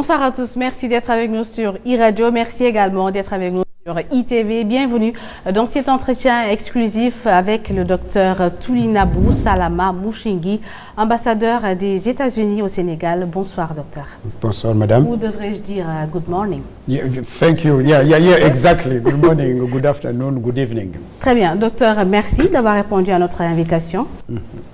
Bonsoir à tous, merci d'être avec nous sur e-Radio, merci également d'être avec nous sur ITV. Bienvenue dans cet entretien exclusif avec le docteur Toulinabou Salama Mouchingi, ambassadeur des États-Unis au Sénégal. Bonsoir docteur. Bonsoir madame. Ou devrais-je dire good morning? Yeah, thank you. Yeah, exactly. Good morning, good afternoon, good evening. Très bien, docteur, merci d'avoir répondu à notre invitation.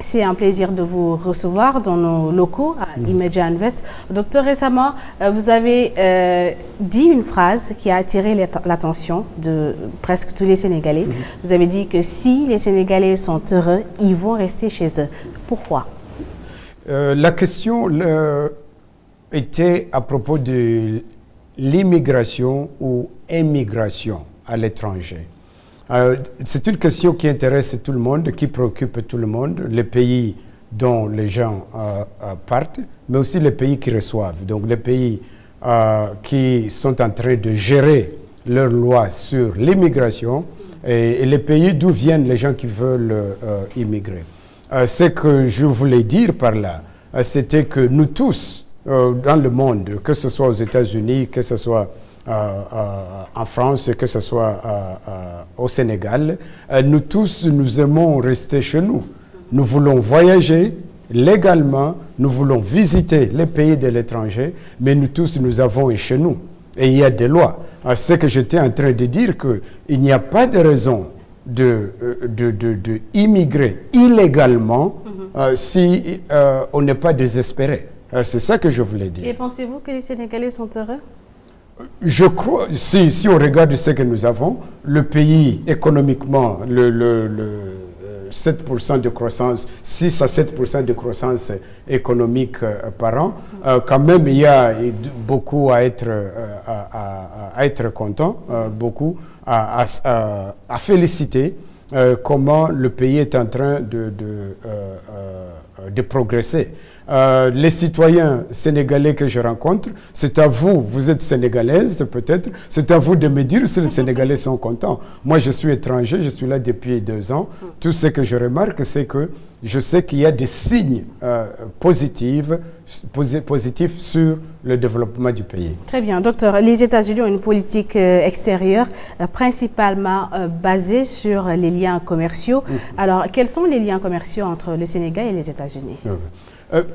C'est un plaisir de vous recevoir dans nos locaux à Imedia Invest. Docteur, récemment, vous avez dit une phrase qui a attiré l'attention de presque tous les Sénégalais. Vous avez dit que si les Sénégalais sont heureux, ils vont rester chez eux. Pourquoi? La question était à propos de l'immigration ou immigration à l'étranger. C'est une question qui intéresse tout le monde, qui préoccupe tout le monde, les pays dont les gens partent, mais aussi les pays qui reçoivent. Donc les pays qui sont en train de gérer leurs lois sur l'immigration et les pays d'où viennent les gens qui veulent immigrer. Ce que je voulais dire par là, c'était que nous tous, dans le monde, que ce soit aux États-Unis, que ce soit en France, que ce soit au Sénégal, nous tous, nous aimons rester chez nous. Nous voulons voyager légalement, nous voulons visiter les pays de l'étranger, mais nous tous, nous avons chez nous. Et il y a des lois. C'est que j'étais en train de dire qu'il n'y a pas de raison de immigrer illégalement si on n'est pas désespéré. C'est ça que je voulais dire. Et pensez-vous que les Sénégalais sont heureux? Je crois, si on regarde ce que nous avons, le pays économiquement, 7% de croissance, 6 à 7% de croissance économique par an, quand même il y a beaucoup à être content, beaucoup à féliciter comment le pays est en train de progresser. Les citoyens sénégalais que je rencontre, c'est à vous, vous êtes sénégalaise peut-être, c'est à vous de me dire si les Sénégalais sont contents. Moi, je suis étranger, je suis là depuis 2 ans. Tout ce que je remarque, c'est que je sais qu'il y a des signes positifs sur le développement du pays. Très bien. Docteur, les États-Unis ont une politique extérieure principalement basée sur les liens commerciaux. Alors, quels sont les liens commerciaux entre le Sénégal et les États-Unis?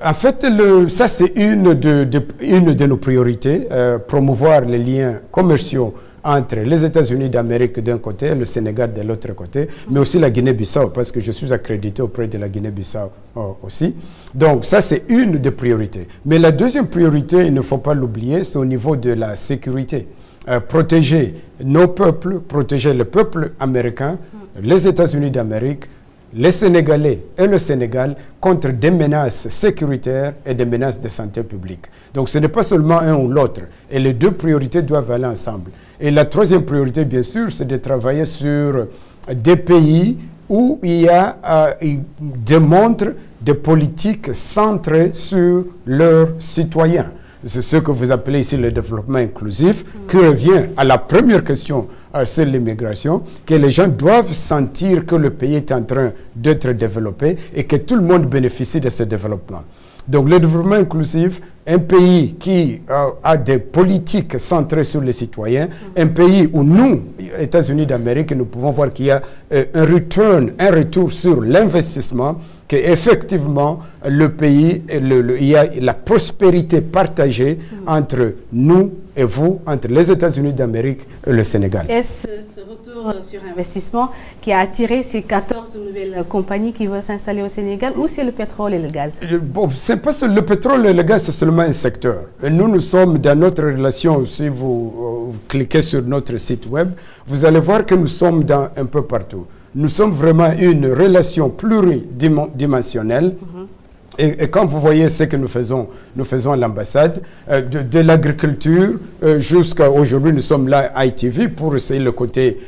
En fait, ça c'est une de nos priorités, promouvoir les liens commerciaux entre les États-Unis d'Amérique d'un côté et le Sénégal de l'autre côté, mais aussi la Guinée-Bissau, parce que je suis accrédité auprès de la Guinée-Bissau aussi. Donc ça c'est une des priorités. Mais la deuxième priorité, il ne faut pas l'oublier, c'est au niveau de la sécurité. Protéger nos peuples, protéger le peuple américain, les États-Unis d'Amérique, les Sénégalais et le Sénégal contre des menaces sécuritaires et des menaces de santé publique. Donc ce n'est pas seulement un ou l'autre. Et les deux priorités doivent aller ensemble. Et la troisième priorité, bien sûr, c'est de travailler sur des pays où il y a démontrent des politiques centrées sur leurs citoyens. C'est ce que vous appelez ici le développement inclusif, qui revient à la première question, c'est l'immigration, que les gens doivent sentir que le pays est en train d'être développé et que tout le monde bénéficie de ce développement. Donc le développement inclusif, un pays qui a des politiques centrées sur les citoyens, un pays où nous, États-Unis d'Amérique, nous pouvons voir qu'il y a un retour sur l'investissement, qu'effectivement le pays, il y a la prospérité partagée entre nous et vous, entre les États-Unis d'Amérique et le Sénégal. Est-ce ce retour sur investissement qui a attiré ces 14 nouvelles compagnies qui veulent s'installer au Sénégal, ou c'est le pétrole et le gaz? Bon, c'est pas le pétrole et le gaz, c'est seulement un secteur. Et nous sommes dans notre relation, si vous cliquez sur notre site web, vous allez voir que nous sommes dans un peu partout. Nous sommes vraiment une relation pluridimensionnelle. Et quand vous voyez ce que nous faisons à l'ambassade, de l'agriculture jusqu'à aujourd'hui, nous sommes là à ITV pour essayer le côté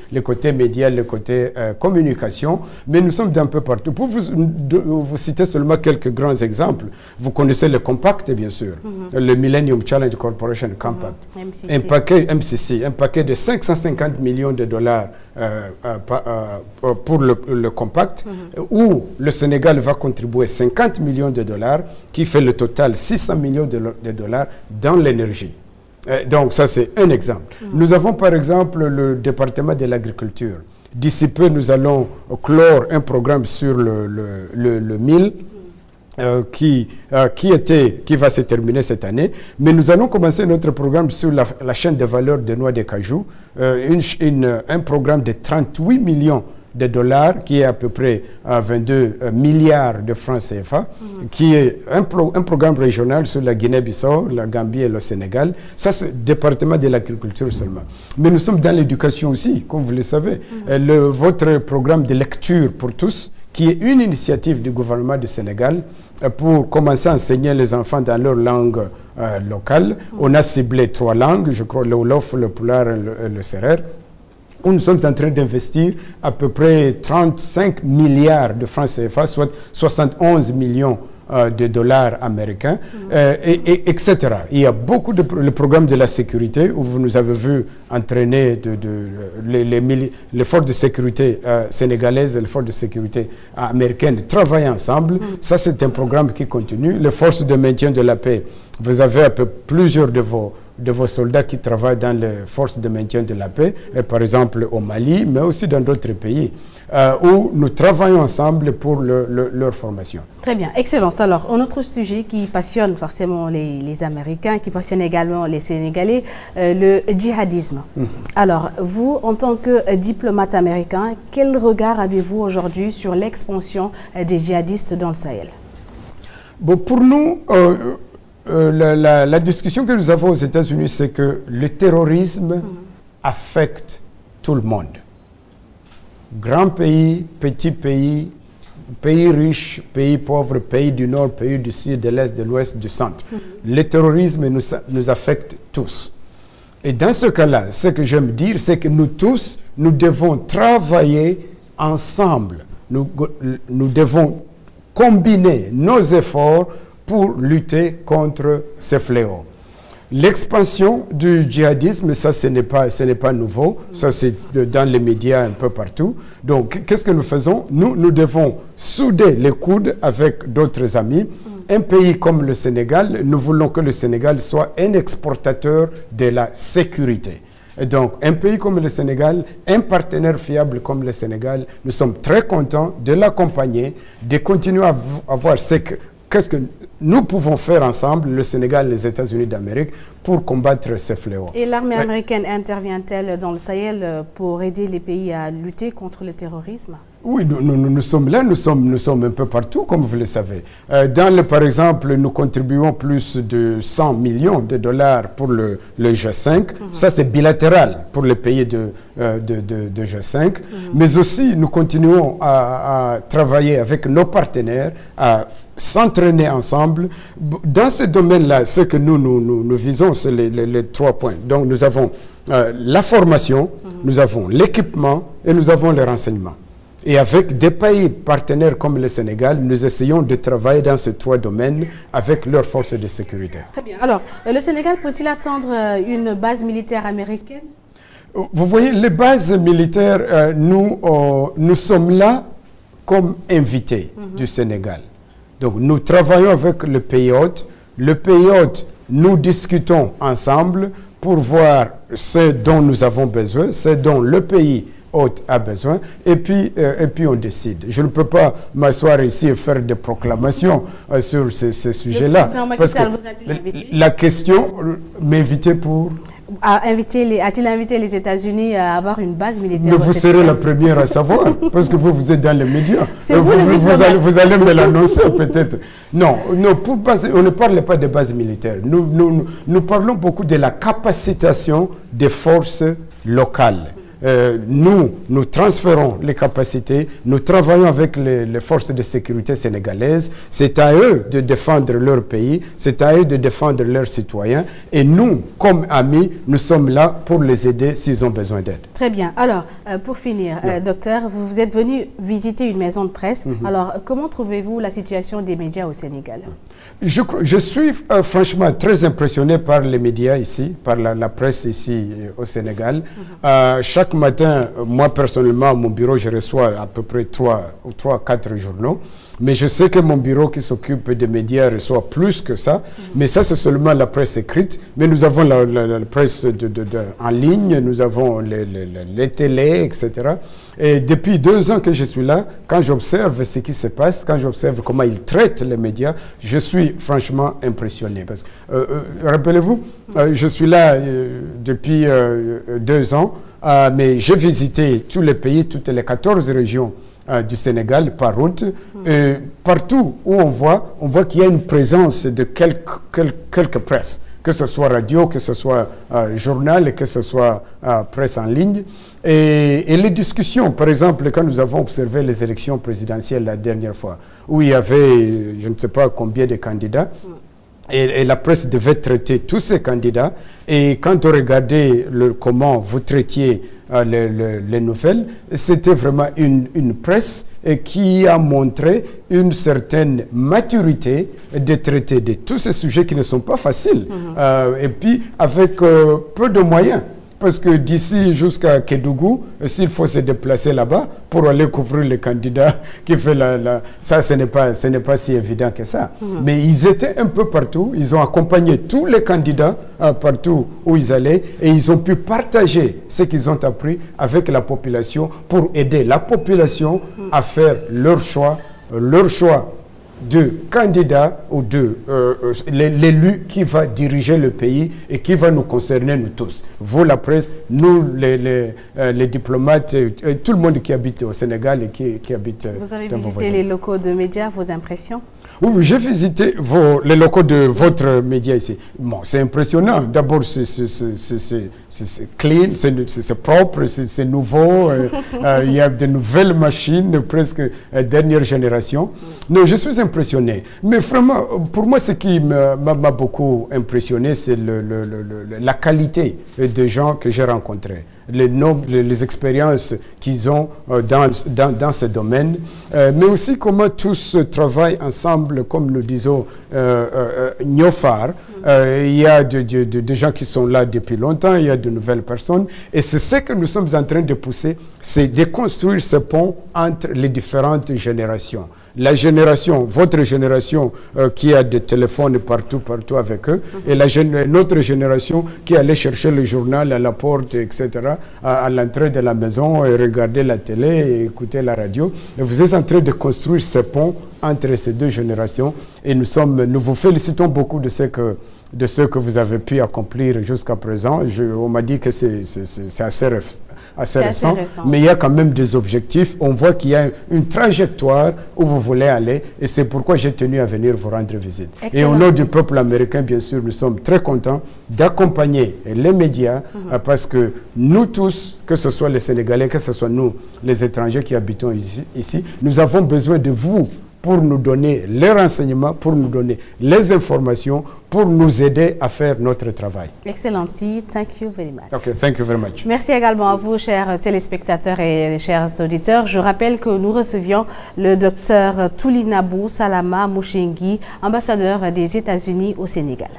média, le côté communication, mais nous sommes d'un peu partout. Pour vous citer seulement quelques grands exemples, vous connaissez le Compact, bien sûr, le Millennium Challenge Corporation Compact, un paquet de 550 millions de dollars pour le Compact, où le Sénégal va contribuer 50 millions de dollars, qui fait le total 600 millions de dollars dans l'énergie. Donc ça, c'est un exemple. Nous avons par exemple le département de l'agriculture. D'ici peu, nous allons clore un programme sur le mil qui va se terminer cette année. Mais nous allons commencer notre programme sur la chaîne de valeur de noix de cajou, un programme de 38 millions de dollars, qui est à peu près 22 milliards de francs CFA, qui est un programme régional sur la Guinée-Bissau, la Gambie et le Sénégal. Ça, c'est le département de l'agriculture seulement. Mais nous sommes dans l'éducation aussi, comme vous le savez. Votre programme de lecture pour tous, qui est une initiative du gouvernement du Sénégal pour commencer à enseigner les enfants dans leur langue locale. On a ciblé 3 langues, je crois, le Wolof, le Pulaar et le Serer, où nous sommes en train d'investir à peu près 35 milliards de francs CFA, soit 71 millions de dollars américains, etc. Il y a beaucoup le programme de la sécurité, où vous nous avez vu entraîner les forces de sécurité sénégalaises et les forces de sécurité américaines travailler ensemble. Ça, c'est un programme qui continue. Les forces de maintien de la paix, vous avez un peu plusieurs de vos soldats qui travaillent dans les forces de maintien de la paix, par exemple au Mali, mais aussi dans d'autres pays, où nous travaillons ensemble pour leur formation. Très bien, excellence. Alors, un autre sujet qui passionne forcément les Américains, qui passionne également les Sénégalais, le djihadisme. Alors, vous, en tant que diplomate américain, quel regard avez-vous aujourd'hui sur l'expansion des djihadistes dans le Sahel? Bon, pour nous, la discussion que nous avons aux États-Unis, c'est que le terrorisme affecte tout le monde. Grand pays, petit pays, pays riche, pays pauvre, pays du nord, pays du sud, de l'est, de l'ouest, du centre. Le terrorisme nous affecte tous. Et dans ce cas-là, ce que j'aime dire, c'est que nous tous, nous devons travailler ensemble. Nous devons combiner nos efforts pour lutter contre ces fléaux. L'expansion du djihadisme, ça, ce n'est pas nouveau. Ça, c'est dans les médias un peu partout. Donc, qu'est-ce que nous faisons? Nous devons souder les coudes avec d'autres amis. Un pays comme le Sénégal, nous voulons que le Sénégal soit un exportateur de la sécurité. Et donc, un pays comme le Sénégal, un partenaire fiable comme le Sénégal, nous sommes très contents de l'accompagner, de continuer à voir qu'est-ce que nous pouvons faire ensemble, le Sénégal et les États-Unis d'Amérique, pour combattre ces fléaux. Et l'armée américaine intervient-elle dans le Sahel pour aider les pays à lutter contre le terrorisme? Oui, nous sommes là, nous sommes un peu partout, comme vous le savez. Par exemple, nous contribuons plus de 100 millions de dollars pour le G5. Ça, c'est bilatéral pour les pays de G5. Mais aussi, nous continuons à travailler avec nos partenaires, à s'entraîner ensemble. Dans ce domaine-là, ce que nous visons, c'est les 3 points. Donc, nous avons la formation, nous avons l'équipement et nous avons les renseignements. Et avec des pays partenaires comme le Sénégal, nous essayons de travailler dans ces 3 domaines avec leurs forces de sécurité. Très bien. Alors, le Sénégal peut-il attendre une base militaire américaine? Vous voyez, les bases militaires, nous sommes là comme invités du Sénégal. Donc, nous travaillons avec le pays hôte. Le pays hôte, nous discutons ensemble pour voir ce dont nous avons besoin, ce dont le pays a besoin, et puis on décide. Je ne peux pas m'asseoir ici et faire des proclamations sur ces sujets-là. Parce que la question m'inviter pour... A-t-il invité les États-Unis à avoir une base militaire? Mais vous serez la première à savoir, parce que vous êtes dans les médias. Vous allez me l'annoncer peut-être. Non, on ne parle pas de base militaire. Nous parlons beaucoup de la capacitation des forces locales. Nous transférons les capacités, nous travaillons avec les forces de sécurité sénégalaises. C'est à eux de défendre leur pays, c'est à eux de défendre leurs citoyens. Et nous, comme amis, nous sommes là pour les aider s'ils ont besoin d'aide. Très bien. Alors, pour finir, docteur, vous êtes venu visiter une maison de presse. Alors, comment trouvez-vous la situation des médias au Sénégal? Je suis franchement très impressionné par les médias ici, par la presse ici au Sénégal. Chaque chaque matin, moi personnellement, à mon bureau, je reçois à peu près 3 à 4 journaux. Mais je sais que mon bureau qui s'occupe des médias reçoit plus que ça. Mais ça, c'est seulement la presse écrite. Mais nous avons la presse en ligne, nous avons les télés, etc. Et depuis 2 ans que je suis là, quand j'observe ce qui se passe, quand j'observe comment ils traitent les médias, je suis franchement impressionné. Parce que, rappelez-vous, je suis là depuis 2 ans, mais j'ai visité tous les pays, toutes les 14 régions du Sénégal par route. Partout où on voit qu'il y a une présence de quelques presses, que ce soit radio, que ce soit journal, que ce soit presse en ligne. Et les discussions, par exemple, quand nous avons observé les élections présidentielles la dernière fois, où il y avait, je ne sais pas combien de candidats, et la presse devait traiter tous ces candidats. Et quand on regardait comment vous traitiez les nouvelles, c'était vraiment une presse qui a montré une certaine maturité de traiter de tous ces sujets qui ne sont pas faciles. Et puis avec peu de moyens. Parce que d'ici jusqu'à Kédougou, s'il faut se déplacer là-bas pour aller couvrir les candidats qui fait ça, ce n'est pas si évident que ça. Mais ils étaient un peu partout, ils ont accompagné tous les candidats partout où ils allaient et ils ont pu partager ce qu'ils ont appris avec la population pour aider la population à faire leur choix de candidat ou de l'élu qui va diriger le pays et qui va nous concerner nous tous. Vous, la presse, nous, les diplomates, tout le monde qui habite au Sénégal et qui habite Vous avez visité les locaux de médias, vos impressions? Oui, j'ai visité les locaux de votre média ici. Bon, c'est impressionnant. D'abord, c'est clean, c'est propre, c'est nouveau. Il y a de nouvelles machines, presque dernière génération. Non, je suis impressionné. Mais vraiment, pour moi, ce qui m'a beaucoup impressionné, c'est la qualité des gens que j'ai rencontrés. Les expériences qu'ils ont dans ce domaine, mais aussi comment tous travaillent ensemble, comme nous disons, Niofar. Il y a des gens qui sont là depuis longtemps, il y a de nouvelles personnes, et c'est ce que nous sommes en train de pousser, c'est de construire ce pont entre les différentes générations. La génération, votre génération qui a des téléphones partout avec eux, et notre génération qui allait chercher le journal à la porte, etc., à l'entrée de la maison, et regarder la télé, et écouter la radio. Et vous êtes en train de construire ce pont entre ces deux générations, et nous vous félicitons beaucoup de ce que vous avez pu accomplir jusqu'à présent. On m'a dit que c'est assez récent, mais il y a quand même des objectifs. On voit qu'il y a une trajectoire où vous voulez aller, et c'est pourquoi j'ai tenu à venir vous rendre visite. Excellent. Et au nom du peuple américain, bien sûr, nous sommes très contents d'accompagner les médias, parce que nous tous, que ce soit les Sénégalais, que ce soit nous, les étrangers qui habitons ici, nous avons besoin de vous pour nous donner les renseignements, pour nous donner les informations, pour nous aider à faire notre travail. Excellency, thank you very much. Okay, thank you very much. Merci également à vous, chers téléspectateurs et chers auditeurs. Je rappelle que nous recevions le docteur Toulinabou Salama Mouchengi, ambassadeur des États-Unis au Sénégal.